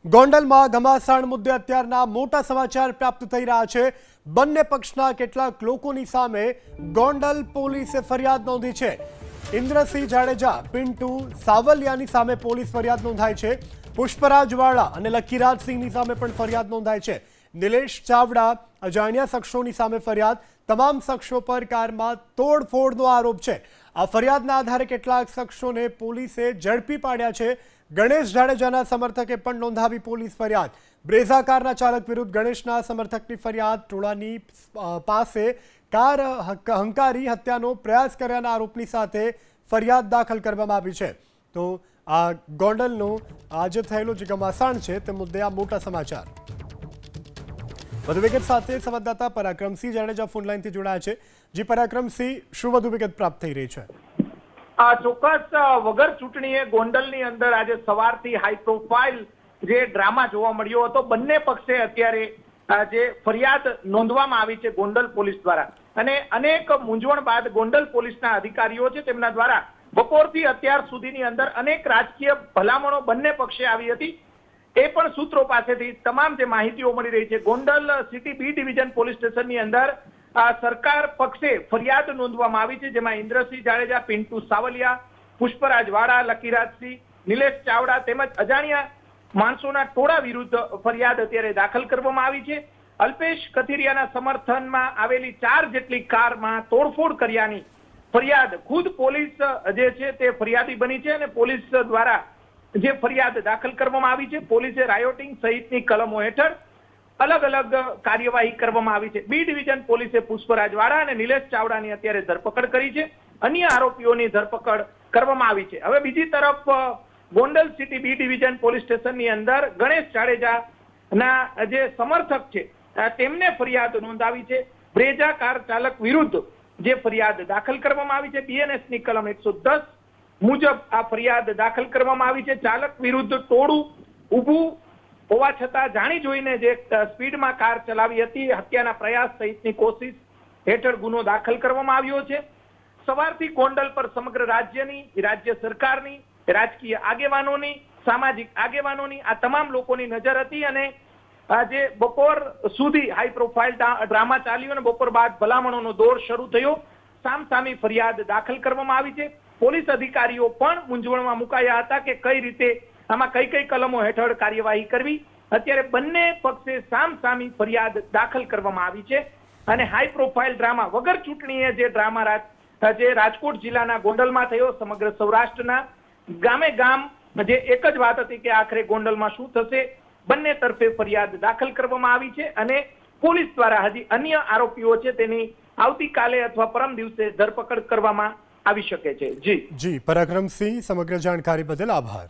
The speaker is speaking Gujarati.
ગોંડલમાં ઘમાસાણ મુદ્દે અત્યારના મોટા સમાચાર પ્રાપ્ત થઈ રહ્યા છે। બંને પક્ષના કેટલાક લોકોની સામે ગોંડલ પોલીસે ફરિયાદ નોંધી છે। ઇન્દ્રસિંહ જાડેજા, પિન્ટુ સાવલિયાની સામે પોલીસ ફરિયાદ નોંધાઈ છે। પુષ્પરાજ વાળા અને લકીરાજસિંહની સામે પણ ફરિયાદ નોંધાઈ છે। નિલેશ ચાવડા અજાણ્યા શખ્સોની સામે ફરિયાદ। તમામ શખ્સો પર કારમાં તોડફોડનો આરોપ છે। આ ફરિયાદના આધારે કેટલાક શખ્સોને પોલીસે ઝડપી પાડ્યા છે। ગણેશ જાડેજાના સમર્થકે પણ નોંધાવી પોલીસ ફરિયાદ। બ્રેઝા કારના ચાલક વિરુદ્ધ ગણેશના સમર્થકની ફરિયાદ। ટોળાની પાસે કાર હંકારી હત્યાનો પ્રયાસ કર્યાના આરોપની સાથે ફરિયાદ દાખલ કરવામાં આવી છે। તો આ ગોંડલનો આજે થયેલો જે ઘમાસાણ છે તે મુદ્દે આ મોટા સમાચાર। વધુ વિગત સાથે સંવાદદાતા પરાક્રમસિંહ જાડેજા ફોનલાઈનથી જોડાયા છે। જી પરાક્રમસિંહ, શું વધુ વિગત પ્રાપ્ત થઈ રહી છે? ચોક્કસ વગર ચૂંટણીએ ગોંડલની અંદર આજે સવારથી હાઈ પ્રોફાઇલ જે ડ્રામા જોવા મળ્યો હતો। બંને પક્ષે અત્યારે જે ફરિયાદ નોંધવામાં આવી છે ગોંડલ પોલીસ દ્વારા, અને અનેક મૂંઝવણ બાદ ગોંડલ પોલીસના અધિકારીઓ છે તેમના દ્વારા બપોરથી અત્યાર સુધીની અંદર અનેક રાજકીય ભલામણો બંને પક્ષે આવી હતી। એ પણ સૂત્રો પાસેથી તમામ જે માહિતીઓ મળી રહી છે, Gondal city B division police સ્ટેશનની અંદર સરકાર પક્ષે ફરિયાદ નોંધવામાં આવી છે, જેમાં ઇન્દ્રસિંહ જાડેજા, પિન્ટુ સાવલિયા, પુષ્પરાજ વાળા, લકીરાજસિંહ, નિલેશ ચાવડા તેમજ અજાણ્યા માણસોના ટોળા વિરુદ્ધ ફરિયાદ અત્યારે દાખલ કરવામાં આવી છે। અલ્પેશ કથિરિયાના સમર્થનમાં આવેલી 4 જેટલી કારમાં તોડફોડ કર્યાની ફરિયાદ ખુદ પોલીસ જે છે તે ફરિયાદી બની છે, અને પોલીસ દ્વારા જે ફરિયાદ દાખલ કરવામાં આવી છે, પોલીસે રાયોટિંગ સહિતની કલમો હેઠળ અલગ અલગ કાર્યવાહી કરવામાં આવી છે। બી ડિવિઝન પોલીસે પુષ્પરાજ વાળા અને નિલેશ ચાવડાની અત્યારે ધરપકડ કરી છે। અન્ય આરોપીઓની ધરપકડ કરવામાં આવી છે। હવે બીજી તરફ Gondal city B division police સ્ટેશનની અંદર ગણેશ જાડેજાના જે સમર્થક છે તેમને ફરિયાદ નોંધાવી છે। બ્રેઝા કાર ચાલક વિરુદ્ધ જે ફરિયાદ દાખલ કરવામાં આવી છે, બીએનએસની કલમ 110 મુજબ આ ફરિયાદ દાખલ કરવામાં આવી છે। ચાલક વિરુદ્ધ ટોળું ઊભું હોવા છતાં જાણી જોઈને જે સ્પીડમાં કાર ચલાવી હતી, હત્યાના પ્રયાસ સહિતની કોશિશ હેઠળ ગુનો દાખલ કરવામાં આવ્યો છે। સવારથી ગોંડલ પર સમગ્ર રાજ્યની, રાજ્ય સરકારની, રાજકીય આગેવાનોની, સામાજિક આગેવાનોની, આ તમામ લોકોની નજર હતી, અને આજે બપોર સુધી હાઈ પ્રોફાઇલ ડ્રામા ચાલ્યો અને બપોર બાદ ભલામણોનો દોર શરૂ થયો। સામસામી ફરિયાદ દાખલ કરવામાં આવી છે। પોલીસ અધિકારીઓ પણ મૂંઝવણમાં મુકાયા હતા કે કઈ રીતે આમાં કઈ કઈ કલમો હેઠળ કાર્યવાહી કરવી। અત્યારે બંને પક્ષે સામસામી ફરિયાદ દાખલ કરવામાં આવી છે, અને હાઈ પ્રોફાઇલ ડ્રામા વગર ચૂંટણીએ જે ડ્રામા જે રાજકોટ જિલ્લાના ગોંડલમાં થયો, સમગ્ર સૌરાષ્ટ્રના ગામે ગામ જે એક જ વાત હતી કે આખરે ગોંડલમાં શું થશે। બંને તરફે ફરિયાદ દાખલ કરવામાં આવી છે, અને પોલીસ દ્વારા હજી અન્ય આરોપીઓ છે તેની આવતીકાલે અથવા પરમ દિવસે ધરપકડ કરવામાં આવી શકે છે। જી પરાક્રમસિંહ, સમગ્ર જાણકારી બદલ આભાર।